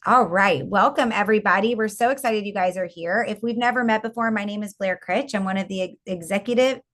All right. Welcome, everybody. We're so excited you guys are here. If we've never met before, my name is Blair Critch. I'm one of the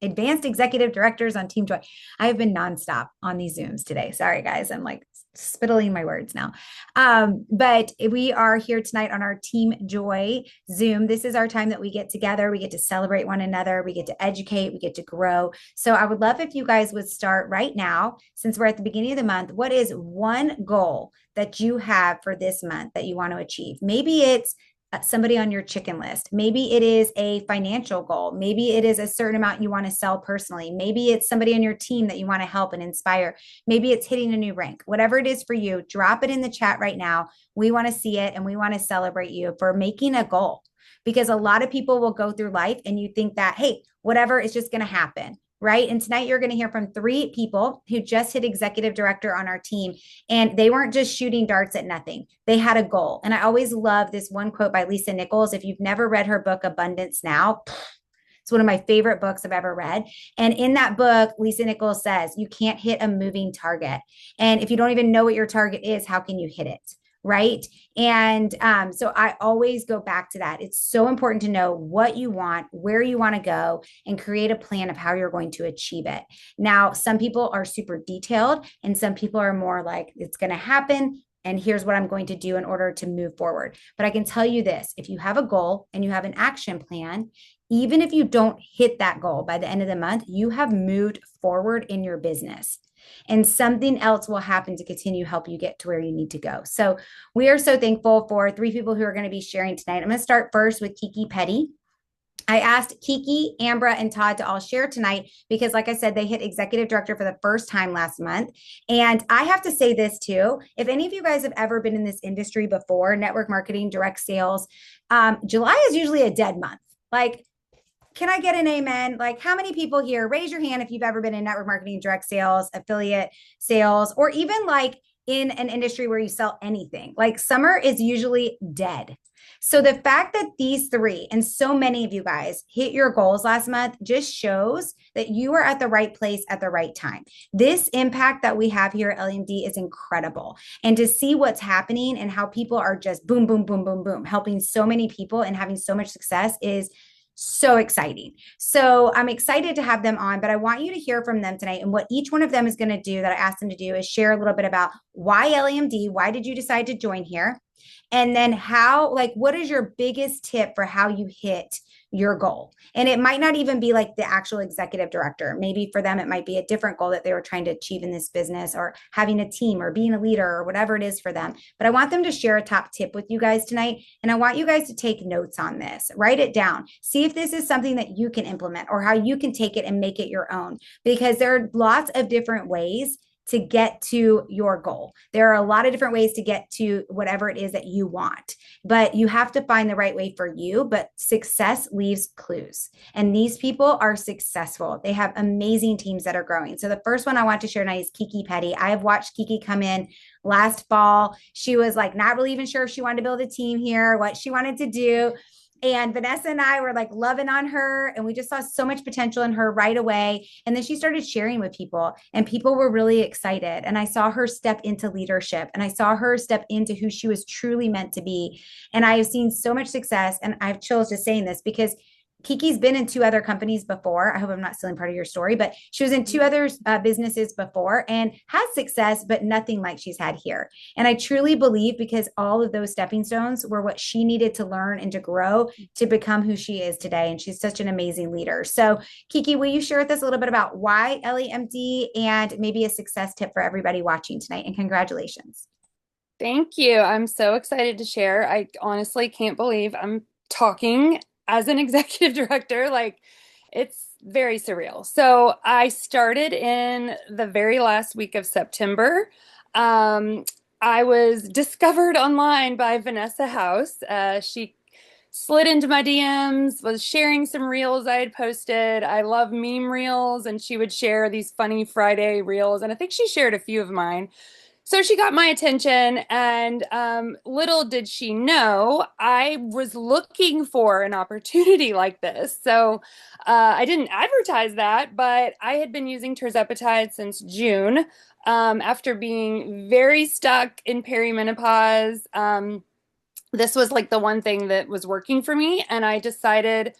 advanced executive directors on Team Joy. I have been nonstop on these Zooms today. Sorry, guys. I'm like spittling my words now. But we are here tonight on our Team Joy Zoom. This is our time that we get together. We get to celebrate one another. We get to educate. We get to grow. So I would love if you guys would start right now, since we're at the beginning of the month. What is one goal that you have for this month that you want to achieve? Maybe it's somebody on your chicken list. Maybe it is a financial goal. Maybe it is a certain amount you want to sell personally. Maybe it's somebody on your team that you want to help and inspire. Maybe it's hitting a new rank. Whatever it is for you, drop it in the chat right now. We want to see it and we want to celebrate you for making a goal, because a lot of people will go through life and you think that, hey, whatever is just going to happen. Right. And tonight you're going to hear from 3 people who just hit executive director on our team. And they weren't just shooting darts at nothing. They had a goal. And I always love this one quote by Lisa Nichols. If you've never read her book, Abundance Now, it's one of my favorite books I've ever read. And in that book, Lisa Nichols says, you can't hit a moving target. And if you don't even know what your target is, how can you hit it? Right. And so I always go back to that. It's so important to know what you want, where you want to go, and create a plan of how you're going to achieve it. Now, some people are super detailed, and some people are more like, it's going to happen. And here's what I'm going to do in order to move forward. But I can tell you this, if you have a goal and you have an action plan, even if you don't hit that goal by the end of the month, you have moved forward in your business, and something else will happen to continue help you get to where you need to go. So we are so thankful for 3 people who are going to be sharing tonight. I'm going to start first with Kiki Petty. I asked Kiki, Ambra, and Todd to all share tonight because, like I said, they hit executive director for the first time last month. And I have to say this too. If any of you guys have ever been in this industry before, network marketing, direct sales, July is usually a dead month. Like, can I get an amen? Like, how many people here, raise your hand if you've ever been in network marketing, direct sales, affiliate sales, or even like in an industry where you sell anything? Like, summer is usually dead. So the fact that these 3 and so many of you guys hit your goals last month just shows that you are at the right place at the right time. This impact that we have here at LMD is incredible. And to see what's happening and how people are just boom, boom, boom, boom, boom, helping so many people and having so much success is so exciting. So I'm excited to have them on, but I want you to hear from them tonight. And what each one of them is going to do that I asked them to do is share a little bit about why LAMD, why did you decide to join here? And then how, like, what is your biggest tip for how you hit your goal? And it might not even be like the actual executive director. Maybe for them, it might be a different goal that they were trying to achieve in this business, or having a team, or being a leader, or whatever it is for them. But I want them to share a top tip with you guys tonight. And I want you guys to take notes on this, write it down, see if this is something that you can implement or how you can take it and make it your own, because there are lots of different ways to get to your goal. There are a lot of different ways to get to whatever it is that you want, but you have to find the right way for you. But success leaves clues. And these people are successful. They have amazing teams that are growing. So the first one I want to share tonight is Kiki Petty. I have watched Kiki come in last fall. She was like not really even sure if she wanted to build a team here, what she wanted to do. And Vanessa and I were like loving on her, and we just saw so much potential in her right away. And then she started sharing with people, and people were really excited. And I saw her step into leadership, and I saw her step into who she was truly meant to be. And I have seen so much success. And I have chills just saying this because Kiki's been in 2 other companies before. I hope I'm not stealing part of your story, but she was in 2 other businesses before and has success, but nothing like she's had here. And I truly believe because all of those stepping stones were what she needed to learn and to grow to become who she is today. And she's such an amazing leader. So Kiki, will you share with us a little bit about why LAMD and maybe a success tip for everybody watching tonight? And congratulations. Thank you. I'm so excited to share. I honestly can't believe I'm talking as an executive director. Like, it's very surreal. So I started in the very last week of September. I was discovered online by Vanessa House. She slid into my DMs, was sharing some reels I had posted. I love meme reels, and she would share these funny Friday reels. And I think she shared a few of mine. So she got my attention, and little did she know I was looking for an opportunity like this. So I didn't advertise that, but I had been using terzepatide since June after being very stuck in perimenopause. this was like the one thing that was working for me. And I decided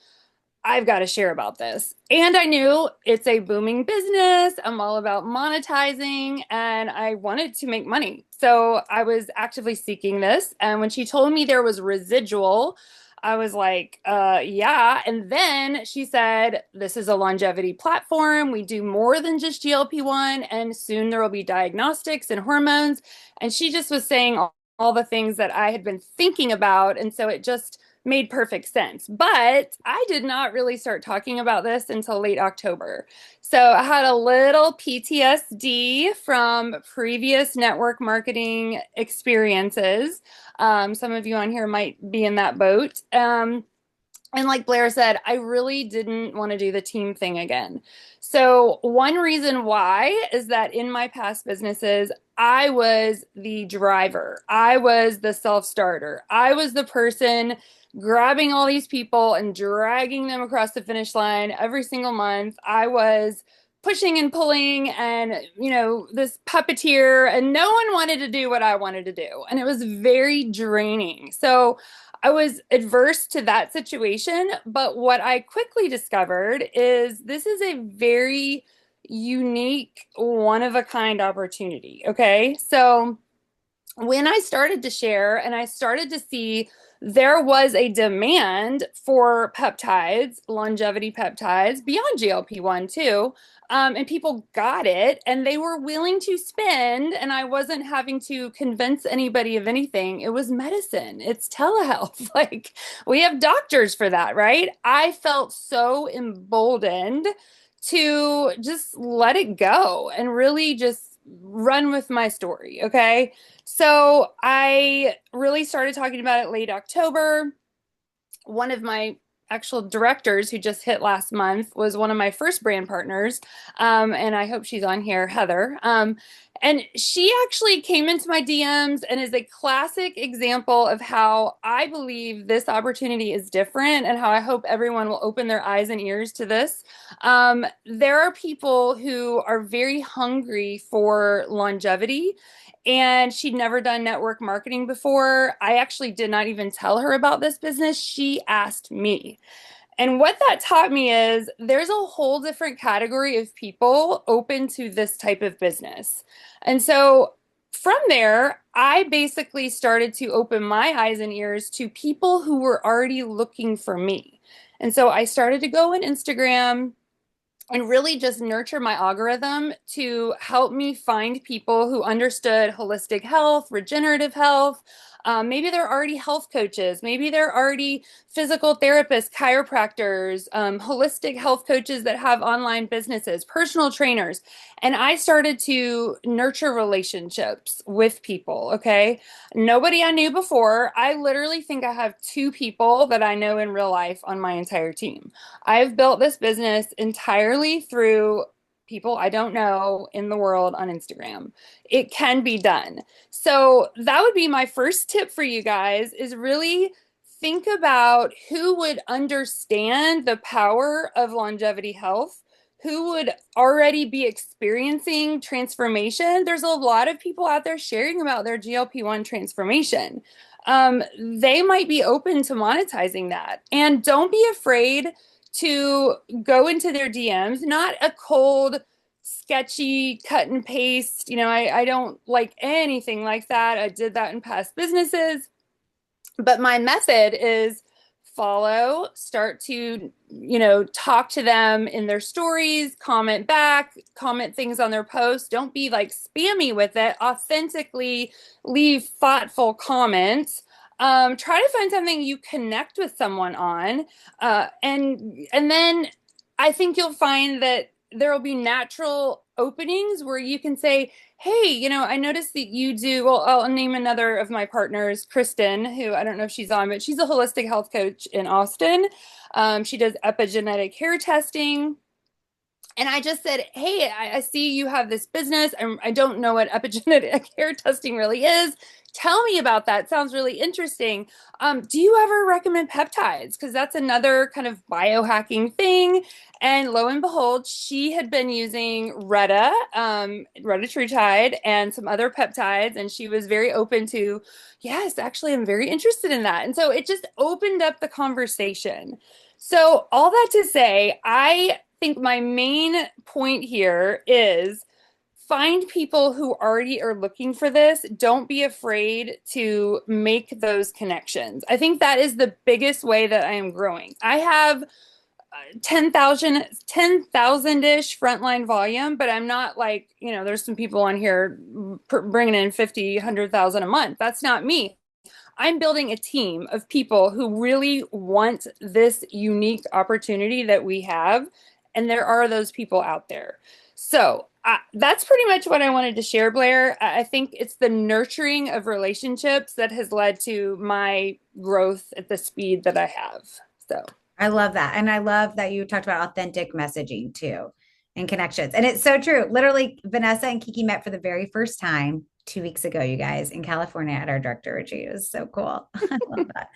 I've got to share about this. And I knew it's a booming business. I'm all about monetizing and I wanted to make money. So I was actively seeking this. And when she told me there was residual, I was like, yeah. And then she said, this is a longevity platform. We do more than just GLP-1, and soon there will be diagnostics and hormones. And she just was saying all the things that I had been thinking about. And so it just made perfect sense. But I did not really start talking about this until late October. So I had a little PTSD from previous network marketing experiences. Some of you on here might be in that boat. And like Blair said, I really didn't want to do the team thing again. So, one reason why is that in my past businesses, I was the driver, I was the self starter, I was the person grabbing all these people and dragging them across the finish line every single month. I was pushing and pulling and, this puppeteer, and no one wanted to do what I wanted to do. And it was very draining. So, I was adverse to that situation, but what I quickly discovered is this is a very unique, one of a kind opportunity. Okay. So when I started to share and I started to see there was a demand for peptides, longevity peptides, beyond GLP-1 too. And people got it and they were willing to spend, and I wasn't having to convince anybody of anything. It was medicine, it's telehealth. Like, we have doctors for that, right? I felt so emboldened to just let it go and really just run with my story. Okay. So I really started talking about it late October. One of my actual directors who just hit last month was one of my first brand partners. And I hope she's on here, Heather. And she actually came into my DMs and is a classic example of how I believe this opportunity is different and how I hope everyone will open their eyes and ears to this. There are people who are very hungry for longevity, and she'd never done network marketing before. I actually did not even tell her about this business. She asked me. And what that taught me is there's a whole different category of people open to this type of business. And so from there, I basically started to open my eyes and ears to people who were already looking for me. And so I started to go on Instagram and really just nurture my algorithm to help me find people who understood holistic health, regenerative health. Maybe they're already health coaches. Maybe they're already physical therapists, chiropractors, holistic health coaches that have online businesses, personal trainers. And I started to nurture relationships with people. Okay. Nobody I knew before. I literally think I have two people that I know in real life on my entire team. I've built this business entirely through people I don't know in the world on Instagram. It can be done. So that would be my first tip for you guys, is really think about who would understand the power of longevity health, who would already be experiencing transformation. There's a lot of people out there sharing about their GLP-1 transformation. They might be open to monetizing that. And don't be afraid to go into their DMs, not a cold, sketchy cut and paste. I don't like anything like that. I did that in past businesses. But my method is follow, start to, talk to them in their stories, comment back, comment things on their posts. Don't be like spammy with it. Authentically leave thoughtful comments. Try to find something you connect with someone on. And then I think you'll find that there will be natural openings where you can say, hey, I noticed that you do, well, I'll name another of my partners, Kristen, who I don't know if she's on, but she's a holistic health coach in Austin. She does epigenetic hair testing. And I just said, hey, I see you have this business. I don't know what epigenetic hair testing really is. Tell me about that. Sounds really interesting. Do you ever recommend peptides? Because that's another kind of biohacking thing. And lo and behold, she had been using retatrutide, and some other peptides, and she was very open to, yes, actually, I'm very interested in that. And so it just opened up the conversation. So, all that to say, I think my main point here is find people who already are looking for this. Don't be afraid to make those connections. I think that is the biggest way that I am growing. I have 10,000-ish frontline volume, but I'm not like, there's some people on here bringing in 50, 100,000 a month. That's not me. I'm building a team of people who really want this unique opportunity that we have. And there are those people out there. So that's pretty much what I wanted to share, Blair. I think it's the nurturing of relationships that has led to my growth at the speed that I have. So. I love that. And I love that you talked about authentic messaging too and connections. And it's so true. Literally, Vanessa and Kiki met for the very first time 2 weeks ago, you guys, in California at our director retreat. It was so cool. I love that.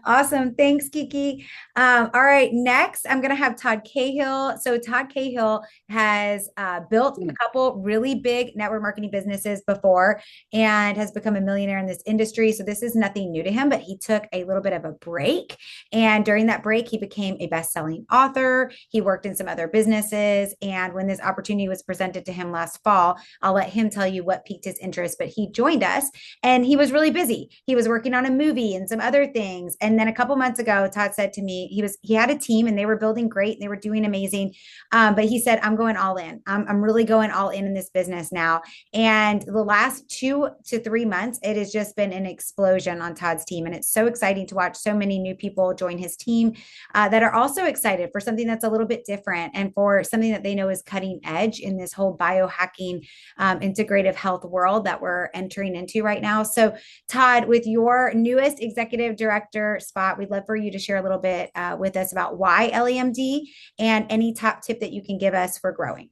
Awesome. Thanks, Kiki. All right. Next, I'm going to have Todd Cahill. So, Todd Cahill has built a couple really big network marketing businesses before and has become a millionaire in this industry. So, this is nothing new to him, but he took a little bit of a break. And during that break, he became a best-selling author. He worked in some other businesses. And when this opportunity was presented to him last fall, I'll let him tell you what piqued his interest, but he joined us and he was really busy. He was working on a movie and some other things. And then a couple months ago, Todd said to me, he had a team and they were building great. They were doing amazing. But he said, I'm going all in. I'm really going all in this business now. And the last 2 to 3 months, it has just been an explosion on Todd's team. And it's so exciting to watch so many new people join his team that are also excited for something that's a little bit different and for something that they know is cutting edge in this whole biohacking integrative health world that we're entering into right now. So, Todd, with your newest executive director spot, we'd love for you to share a little bit with us about why LEMD and any top tip that you can give us for growing.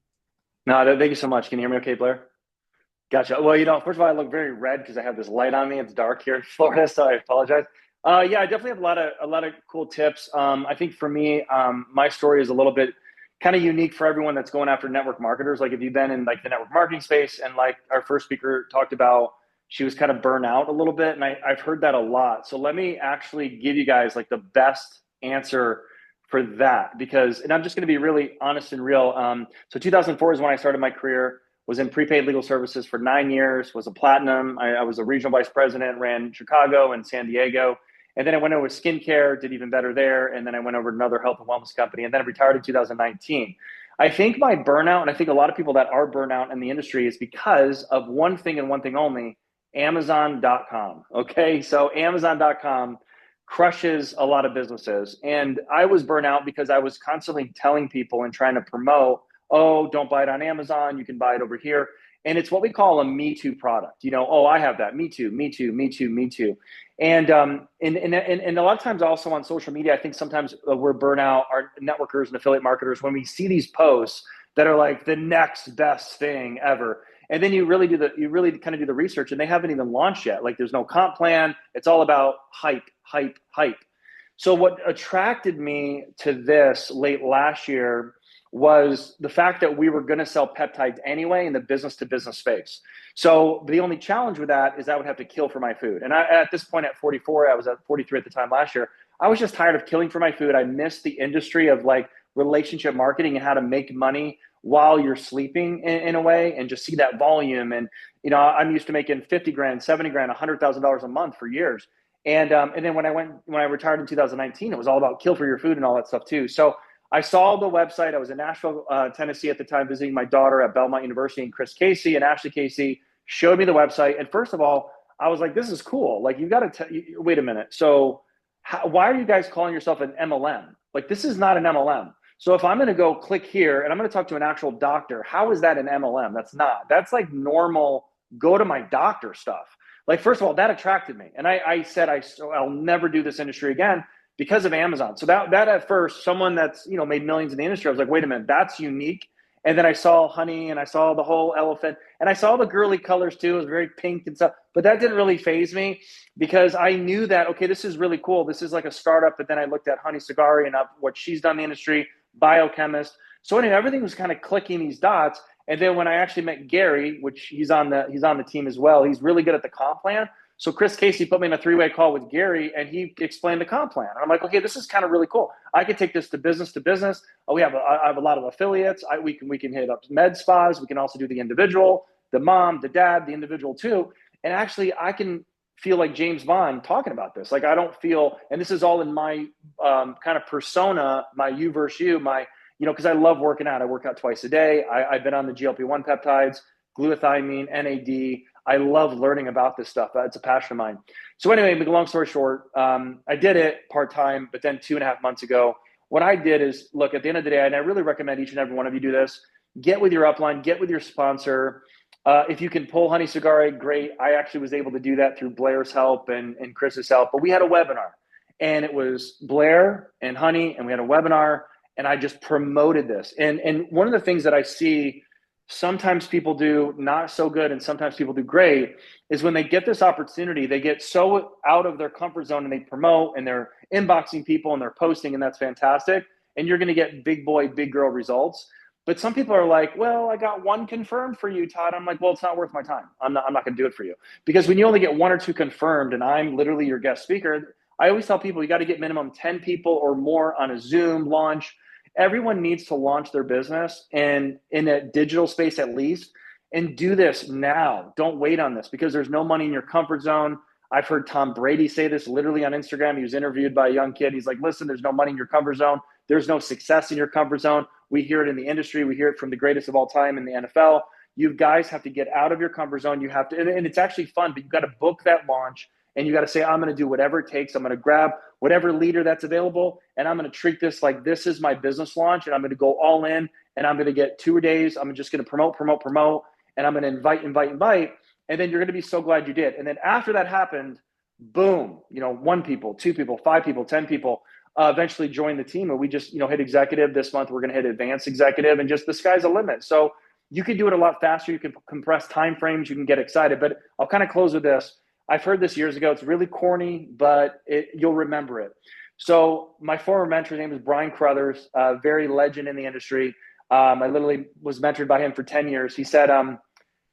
No, thank you so much. Can you hear me okay, Blair? Gotcha. Well, first of all, I look very red because I have this light on me. It's dark here in Florida, so I apologize. Yeah, I definitely have a lot of cool tips. I think for me, my story is a little bit kind of unique for everyone that's going after network marketers. Like if you've been in like the network marketing space, and like our first speaker talked about, she was kind of burnt out a little bit, and I've heard that a lot. So let me actually give you guys like the best answer for that, and I'm just going to be really honest and real. So 2004 is when I started my career. Was in prepaid legal services for 9 years. Was a platinum. I was a regional vice president, ran Chicago and San Diego. And then I went over to skincare, did even better there. And then I went over to another health and wellness company. And then I retired in 2019. I think my burnout, and I think a lot of people that are burnout in the industry, is because of one thing and one thing only, Amazon.com. Okay. So Amazon.com crushes a lot of businesses. And I was burnt out because I was constantly telling people and trying to promote, oh, don't buy it on Amazon. You can buy it over here. And it's what we call a Me Too product. Oh, I have that. Me too, me too, me too, me too. And a lot of times also on social media, I think sometimes we're burnout, our networkers and affiliate marketers, when we see these posts that are like the next best thing ever. And then you really kind of do the research, and they haven't even launched yet. Like there's no comp plan. It's all about hype, hype, hype. So what attracted me to this late last year was the fact that we were going to sell peptides anyway in the business to business space. So the only challenge with that is I would have to kill for my food. And at this point at 44, I was at 43 at the time last year. I was just tired of killing for my food. I missed the industry of like relationship marketing and how to make money while you're sleeping in a way, and just see that volume. And, I'm used to making 50 grand, 70 grand, $100,000 a month for years. And then when I retired in 2019, it was all about kill for your food and all that stuff too. So I saw the website. I was in Nashville, Tennessee at the time, visiting my daughter at Belmont University, and Chris Casey and Ashley Casey showed me the website. And first of all, I was like, this is cool. Like, you got to wait a minute. So why are you guys calling yourself an MLM? Like, this is not an MLM. So if I'm going to go click here and I'm going to talk to an actual doctor, how is that an MLM? That's not. That's like normal go to my doctor stuff. Like, first of all, that attracted me. And I said, I'll never do this industry again because of Amazon. So that at first, someone that's, made millions in the industry, I was like, wait a minute, that's unique. And then I saw honey and I saw the whole elephant and I saw the girly colors too. It was very pink and stuff, but that didn't really faze me because I knew that, okay, this is really cool. This is like a startup. But then I looked at Honey Sagari and what she's done in the industry, biochemist. So anyway, everything was kind of clicking these dots. And then when I actually met Gary, which he's on the team as well, he's really good at the comp plan. So Chris Casey put me in a 3-way call with Gary, and he explained the comp plan. And I'm like, okay, this is kind of really cool. I could take this to business to business. I have a lot of affiliates. We can hit up med spas. We can also do the individual, the mom, the dad, the individual too. And actually, I can feel like James Bond talking about this. Like I don't feel, and this is all in my kind of persona, my you versus you, because I love working out. I work out twice a day. I've been on the GLP-1 peptides, glutathione, NAD. I love learning about this stuff. It's a passion of mine. So anyway, make a long story short, I did it part-time, but then 2.5 months ago, what I did is, look, at the end of the day, and I really recommend each and every one of you do this, get with your upline, get with your sponsor. If you can pull Honey Sagari, great. I actually was able to do that through Blair's help and Chris's help, but we had a webinar and it was Blair and Honey, and we had a webinar and I just promoted this. And one of the things that I see sometimes people do not so good and sometimes people do great is when they get this opportunity, they get so out of their comfort zone and they promote and they're inboxing people and they're posting, and that's fantastic. And you're going to get big boy, big girl results. But some people are like, well, I got one confirmed for you, Todd. I'm like, well, it's not worth my time. I'm not going to do it for you. Because when you only get 1 or 2 confirmed and I'm literally your guest speaker, I always tell people you got to get minimum 10 people or more on a Zoom launch. Everyone needs to launch their business, and in a digital space at least, and do this now. Don't wait on this because there's no money in your comfort zone. I've heard Tom Brady say this literally on Instagram. He was interviewed by a young kid. He's like, listen, there's no money in your comfort zone. There's no success in your comfort zone. We hear it in the industry. We hear it from the greatest of all time in the NFL. You guys have to get out of your comfort zone. You have to, and it's actually fun, but you got to book that launch. And you got to say, I'm going to do whatever it takes. I'm going to grab whatever leader that's available. And I'm going to treat this like this is my business launch. And I'm going to go all in. And I'm going to get 2 days. I'm just going to promote. And I'm going to invite. And then you're going to be so glad you did. And then after that happened, boom, 1 people, 2 people, 5 people, 10 people eventually joined the team. And we just, hit executive this month. We're going to hit advanced executive, and just the sky's the limit. So you can do it a lot faster. You can compress time frames. You can get excited. But I'll kind of close with this. I've heard this years ago. It's really corny, but you'll remember it. So my former mentor's name is Brian Crothers, a very legend in the industry. I literally was mentored by him for 10 years. He said,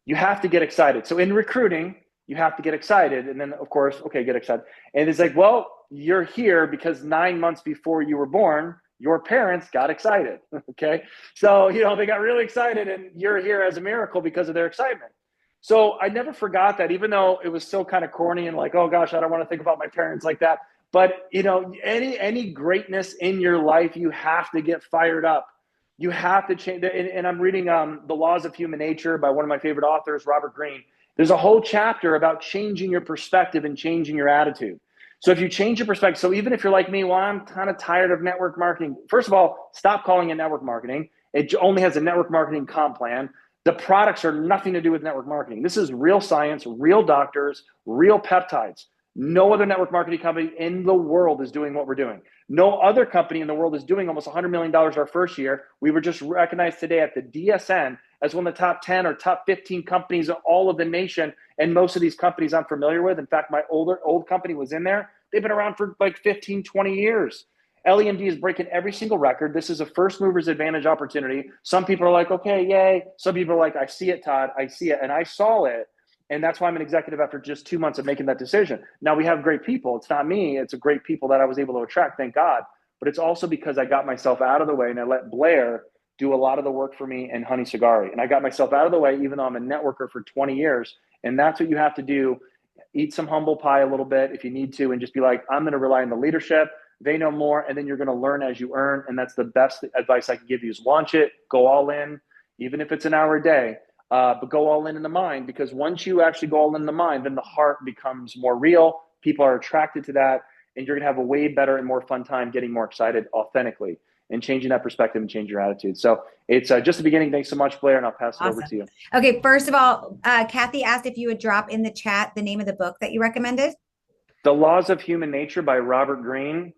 you have to get excited. So in recruiting, you have to get excited. And then, of course, okay, get excited. And it's like, well, you're here because 9 months before you were born, your parents got excited, okay? So, they got really excited, and you're here as a miracle because of their excitement. So I never forgot that, even though it was still kind of corny and like, oh gosh, I don't want to think about my parents like that. But any greatness in your life, you have to get fired up. You have to change. And I'm reading The Laws of Human Nature by one of my favorite authors, Robert Greene. There's a whole chapter about changing your perspective and changing your attitude. So if you change your perspective, so even if you're like me, well, I'm kind of tired of network marketing. First of all, stop calling it network marketing. It only has a network marketing comp plan. The products are nothing to do with network marketing. This is real science, real doctors, real peptides. No other network marketing company in the world is doing what we're doing. No other company in the world is doing almost $100 million our first year. We were just recognized today at the DSN as one of the top 10 or top 15 companies in all of the nation. And most of these companies I'm familiar with. In fact, my old company was in there. They've been around for like 15, 20 years. LEMD is breaking every single record. This is a first mover's advantage opportunity. Some people are like, okay, yay. Some people are like, I see it, Todd. I see it. And I saw it. And that's why I'm an executive after just 2 months of making that decision. Now we have great people. It's not me. It's a great people that I was able to attract, thank God. But it's also because I got myself out of the way and I let Blair do a lot of the work for me and Honey Sagari. And I got myself out of the way, even though I'm a networker for 20 years. And that's what you have to do. Eat some humble pie a little bit if you need to, and just be like, I'm going to rely on the leadership. They know more, and then you're going to learn as you earn. And that's the best advice I can give you is launch it, go all in, even if it's an hour a day, but go all in the mind, because once you actually go all in the mind, then the heart becomes more real. People are attracted to that, and you're going to have a way better and more fun time getting more excited authentically and changing that perspective and change your attitude. So it's just the beginning. Thanks so much, Blair, and I'll pass it over to you. Okay, first of all, Kathy asked if you would drop in the chat the name of the book that you recommended. The Laws of Human Nature by Robert Greene.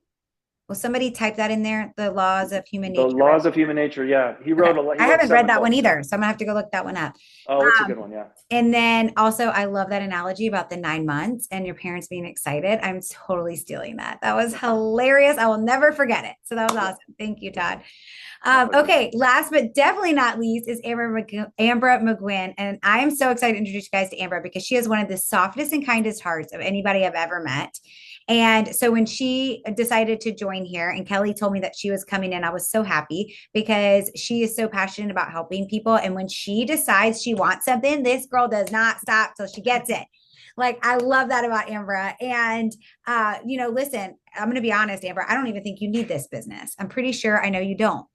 Will somebody type that in there? The laws of human The nature. Laws of Human Nature. Yeah, he Okay. wrote a lot. He I wrote haven't read seven that one books. Yeah. either, so I'm gonna have to go look that one up. Oh, it's a Um, good one. Yeah. and then also, I love that analogy about the 9 months and your parents being excited. I'm totally stealing that. That was hilarious. I will never forget it. So that was Yeah. awesome. Thank you, Todd. My pleasure. Okay, last but definitely not least is Ambra McGuin. And I'm so excited to introduce you guys to Ambra because she is one of the softest and kindest hearts of anybody I've ever met. And so when she decided to join here, and Kelly told me that she was coming in, I was so happy because she is so passionate about helping people. And when she decides she wants something, this girl does not stop till she gets it. Like, I love that about Ambra. And, listen, I'm going to be honest, Ambra, I don't even think you need this business. I'm pretty sure I know you don't.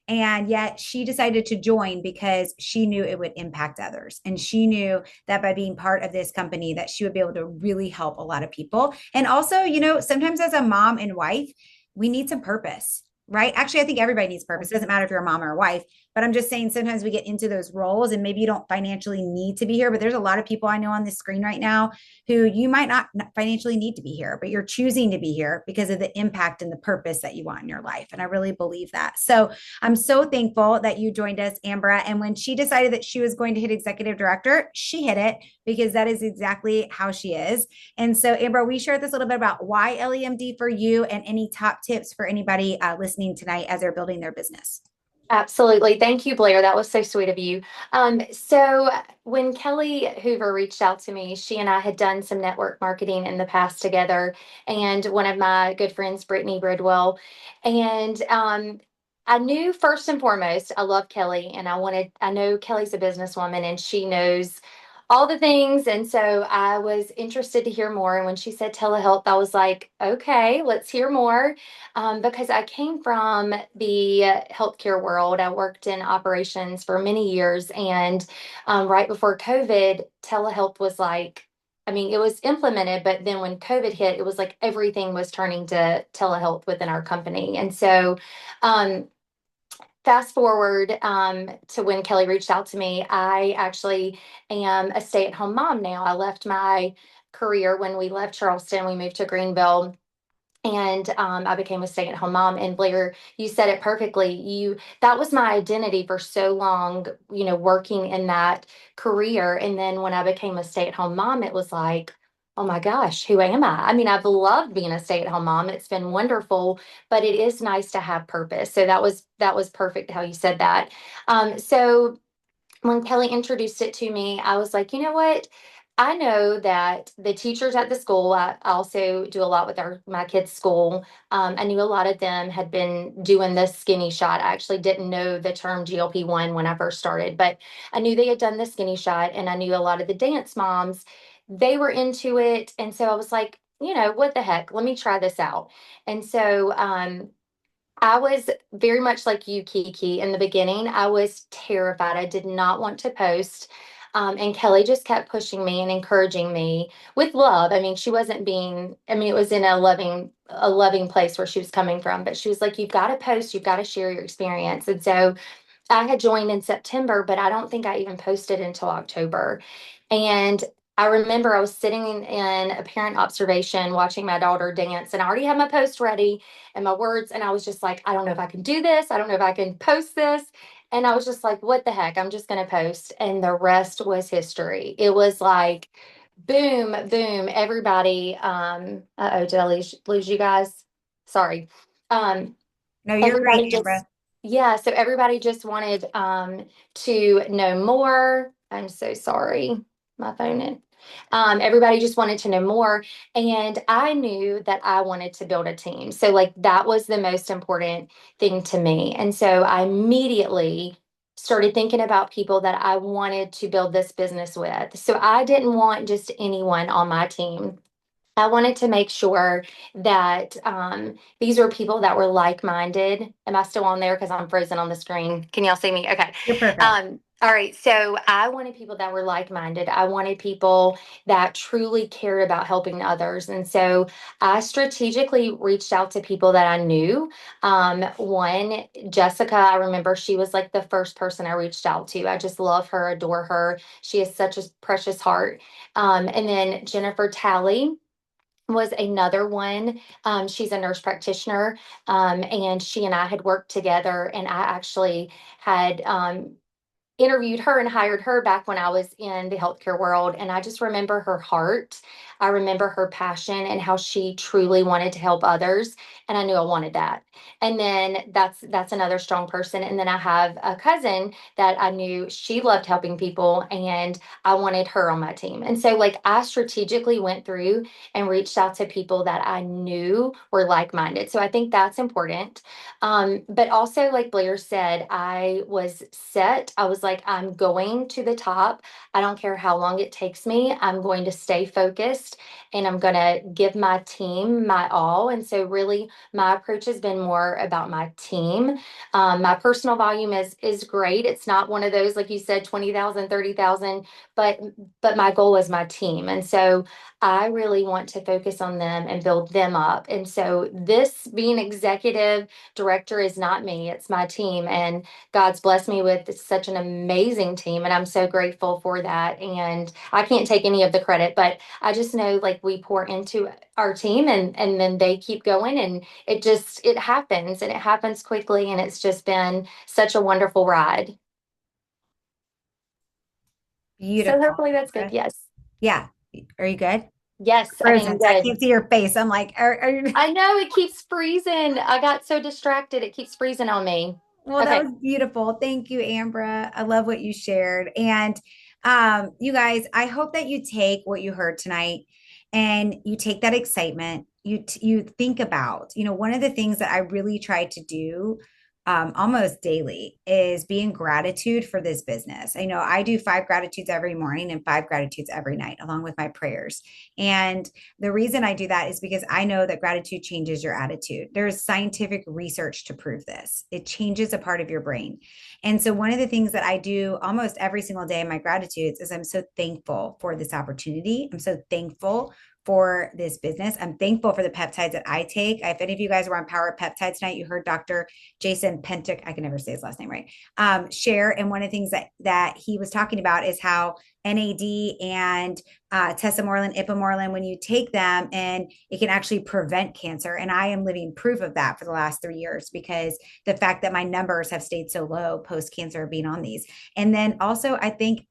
And yet she decided to join because she knew it would impact others. And she knew that by being part of this company, that she would be able to really help a lot of people. And also, sometimes as a mom and wife, we need some purpose, right? Actually, I think everybody needs purpose. It doesn't matter if you're a mom or a wife, but I'm just saying sometimes we get into those roles and maybe you don't financially need to be here. But there's a lot of people I know on this screen right now who you might not financially need to be here, but you're choosing to be here because of the impact and the purpose that you want in your life. And I really believe that. So I'm so thankful that you joined us, Ambra. And when she decided that she was going to hit executive director, she hit it because that is exactly how she is. And so, Ambra, we shared this a little bit about why LEMD for you and any top tips for anybody listening tonight as they're building their business. Absolutely. Thank you, Blair. That was so sweet of you. So when Kelly Hoover reached out to me, she and I had done some network marketing in the past together, and one of my good friends, Brittany Bridwell. And I knew first and foremost, I love Kelly, and I know Kelly's a businesswoman and she knows all the things. And so I was interested to hear more. And when she said telehealth, I was like, okay, let's hear more. Because I came from the healthcare world. I worked in operations for many years. And right before COVID, telehealth was like, I mean, it was implemented, but then when COVID hit, it was like everything was turning to telehealth within our company. And so, fast forward to when Kelly reached out to me, I actually am a stay-at-home mom now. I left my career when we left Charleston. We moved to Greenville. And I became a stay-at-home mom. And Blair, you said it perfectly. That was my identity for so long, working in that career. And then when I became a stay-at-home mom, it was like, oh my gosh, who am I? I mean, I've loved being a stay-at-home mom. It's been wonderful, but it is nice to have purpose. So that was perfect how you said that. So when Kelly introduced it to me, I was like, you know what? I know that the teachers at the school, I also do a lot with my kids' school. I knew a lot of them had been doing this skinny shot. I actually didn't know the term GLP-1 when I first started, but I knew they had done the skinny shot, and I knew a lot of the dance moms, they were into it. And so I was like, what the heck? Let me try this out. And so I was very much like you, Kiki. In the beginning, I was terrified. I did not want to post. And Kelly just kept pushing me and encouraging me with love. I mean, she wasn't it was in a loving place where she was coming from, but she was like, you've got to post, you've got to share your experience. And so I had joined in September, but I don't think I even posted until October. And I remember I was sitting in a parent observation watching my daughter dance, and I already had my post ready and my words. And I was just like, I don't know if I can do this. I don't know if I can post this. And I was just like, what the heck? I'm just going to post. And the rest was history. It was like, boom, boom, everybody. Did I lose you guys? Sorry. Um, No, you're everybody great, just Ambra. Yeah, so everybody just wanted to know more. I'm so sorry, my phone in. Everybody just wanted to know more, and I knew that I wanted to build a team. So like that was the most important thing to me, and so I immediately started thinking about people that I wanted to build this business with. So I didn't want just anyone on my team. I wanted to make sure that these were people that were like-minded. Am I still on there? Because I'm frozen on the screen. Can y'all see me? Okay. You're perfect. All right. So I wanted people that were like-minded. I wanted people that truly cared about helping others. And so I strategically reached out to people that I knew. One, Jessica, I remember she was like the first person I reached out to. I just love her, adore her. She has such a precious heart. And then Jennifer Talley. was another one. She's a nurse practitioner, and she and I had worked together, and I actually had interviewed her and hired her back when I was in the healthcare world. And I just remember her heart. I remember her passion and how she truly wanted to help others. And I knew I wanted that. And then that's another strong person. And then I have a cousin that I knew she loved helping people and I wanted her on my team. And so like I strategically went through and reached out to people that I knew were like-minded. So I think that's important. But also, like Blair said, I was set. I was like, I'm going to the top. I don't care how long it takes me. I'm going to stay focused and I'm going to give my team my all. And so, really, my approach has been more about my team. My personal volume is great. It's not one of those, like you said, 20,000, 30,000. But my goal is my team. And so, I really want to focus on them and build them up. And so, this being executive director is not me, it's my team. And God's blessed me with such an amazing team. And I'm so grateful for that. And I can't take any of the credit, but I just know like we pour into our team and then they keep going and it happens and it happens quickly. And it's just been such a wonderful ride. So Beautiful. hopefully that's good. Yes. Yeah. Are you good? Yes, I Frozen. think So I good. can't see your face. I'm like, are you? I know it keeps freezing. I got so distracted. It keeps freezing on me. Well, that Okay. was beautiful. Thank you, Ambra. I love what you shared. And you guys, I hope that you take what you heard tonight and you take that excitement. You think about, one of the things that I really try to do almost daily is be in gratitude for this business. I know I do 5 gratitudes every morning and 5 gratitudes every night, along with my prayers. And the reason I do that is because I know that gratitude changes your attitude. There's scientific research to prove this. It changes a part of your brain. And so, one of the things that I do almost every single day in my gratitudes is I'm so thankful for this opportunity. I'm so thankful for this business. I'm thankful for the peptides that I take. If any of you guys were on Power Peptides tonight, you heard Dr. Jason Pentic, I can never say his last name right, share. And one of the things that he was talking about is how NAD and Tesamorelin, Ipamorelin, when you take them, and it can actually prevent cancer. And I am living proof of that for the last 3 years because the fact that my numbers have stayed so low post cancer of being on these. And then also, I think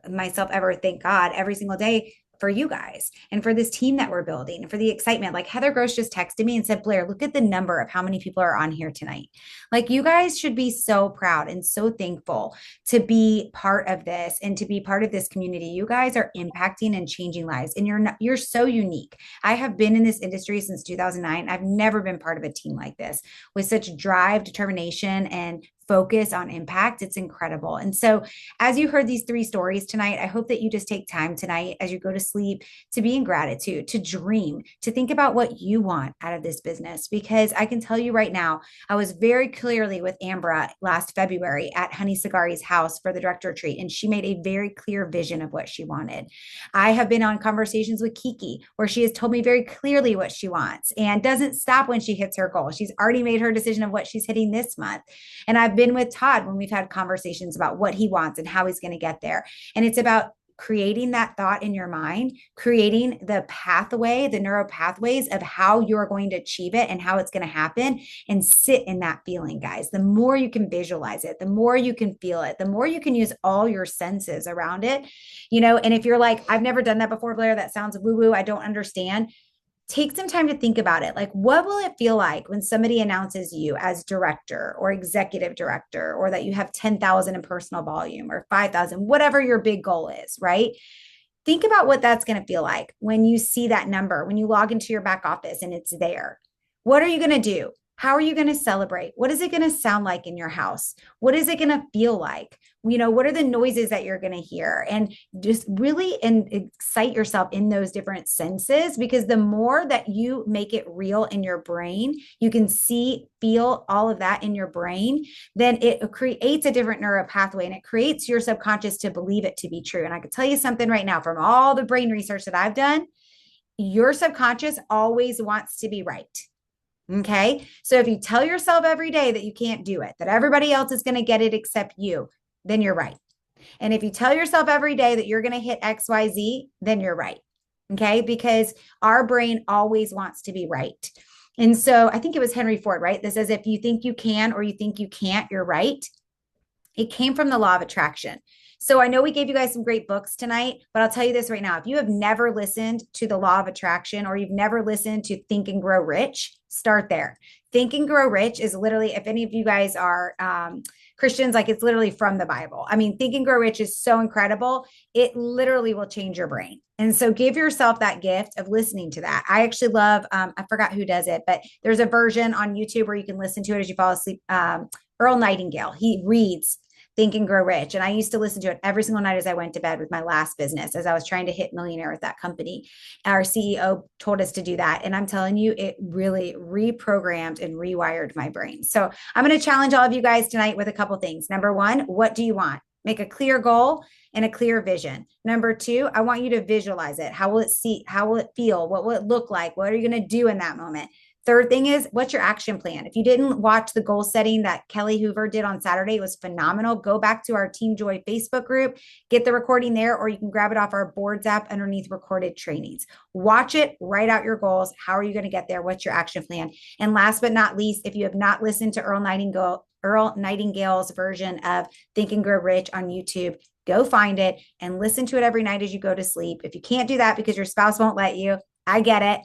myself ever thank God every single day for you guys and for this team that we're building and for the excitement. Like Heather Gross just texted me and said, Blair, look at the number of how many people are on here tonight. Like you guys should be so proud and so thankful to be part of this and to be part of this community. You guys are impacting and changing lives and you're so unique. I have been in this industry since 2009. I've never been part of a team like this with such drive, determination, and focus on impact. It's incredible. And so as you heard these 3 stories tonight, I hope that you just take time tonight as you go to sleep to be in gratitude, to dream, to think about what you want out of this business. Because I can tell you right now, I was very clearly with Ambra last February at Honey Sagari's house for the director retreat, and she made a very clear vision of what she wanted. I have been on conversations with Kiki where she has told me very clearly what she wants and doesn't stop when she hits her goal. She's already made her decision of what she's hitting this month. And I've been with Todd when we've had conversations about what he wants and how he's going to get there. And it's about creating that thought in your mind, creating the pathway, the neural pathways of how you're going to achieve it and how it's going to happen, and sit in that feeling, guys. The more you can visualize it, the more you can feel it, the more you can use all your senses around it, and if you're like, I've never done that before, Blair, that sounds woo-woo, I don't understand. Take some time to think about it. Like, what will it feel like when somebody announces you as director or executive director, or that you have 10,000 in personal volume or 5,000, whatever your big goal is, right? Think about what that's going to feel like when you see that number, when you log into your back office and it's there. What are you going to do? How are you going to celebrate? What is it going to sound like in your house? What is it going to feel like? What are the noises that you're going to hear? And just really excite yourself in those different senses, because the more that you make it real in your brain, you can see, feel all of that in your brain, then it creates a different neural pathway and it creates your subconscious to believe it to be true. And I could tell you something right now from all the brain research that I've done, your subconscious always wants to be right. Okay. So if you tell yourself every day that you can't do it, that everybody else is going to get it except you, then you're right. And if you tell yourself every day that you're going to hit XYZ, then you're right. Okay. Because our brain always wants to be right. And so I think it was Henry Ford, right? That says, if you think you can or you think you can't, you're right. It came from the law of attraction. So I know we gave you guys some great books tonight, but I'll tell you this right now. If you have never listened to the law of attraction or you've never listened to Think and Grow Rich, start there. Think and Grow Rich is literally, if any of you guys are Christians, like it's literally from the Bible. I mean, Think and Grow Rich is so incredible. It literally will change your brain. And so give yourself that gift of listening to that. I actually love, I forgot who does it, but there's a version on YouTube where you can listen to it as you fall asleep. Earl Nightingale, he reads Think and Grow Rich. And I used to listen to it every single night as I went to bed with my last business, as I was trying to hit millionaire with that company. Our CEO told us to do that. And I'm telling you, it really reprogrammed and rewired my brain. So I'm going to challenge all of you guys tonight with a couple things. Number one, what do you want? Make a clear goal and a clear vision. Number two, I want you to visualize it. How will it see? How will it feel? What will it look like? What are you going to do in that moment? Third thing is, what's your action plan? If you didn't watch the goal setting that Kelly Hoover did on Saturday, it was phenomenal. Go back to our Team Joy Facebook group, get the recording there, or you can grab it off our boards app underneath recorded trainings. Watch it, write out your goals. How are you going to get there? What's your action plan? And last but not least, if you have not listened to Earl Nightingale's version of Think and Grow Rich on YouTube, go find it and listen to it every night as you go to sleep. If you can't do that because your spouse won't let you, I get it.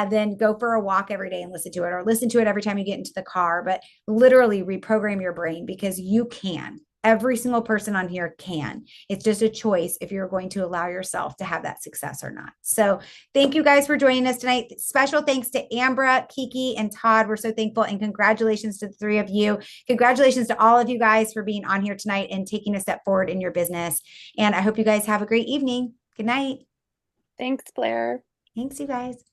Then go for a walk every day and listen to it, or listen to it every time you get into the car, but literally reprogram your brain, because you can. Every single person on here can. It's just a choice if you're going to allow yourself to have that success or not. So thank you guys for joining us tonight. Special thanks to Ambra, Kiki, and Todd. We're so thankful, and congratulations to the three of you. Congratulations to all of you guys for being on here tonight and taking a step forward in your business. And I hope you guys have a great evening. Good night. Thanks, Blair. Thanks, you guys.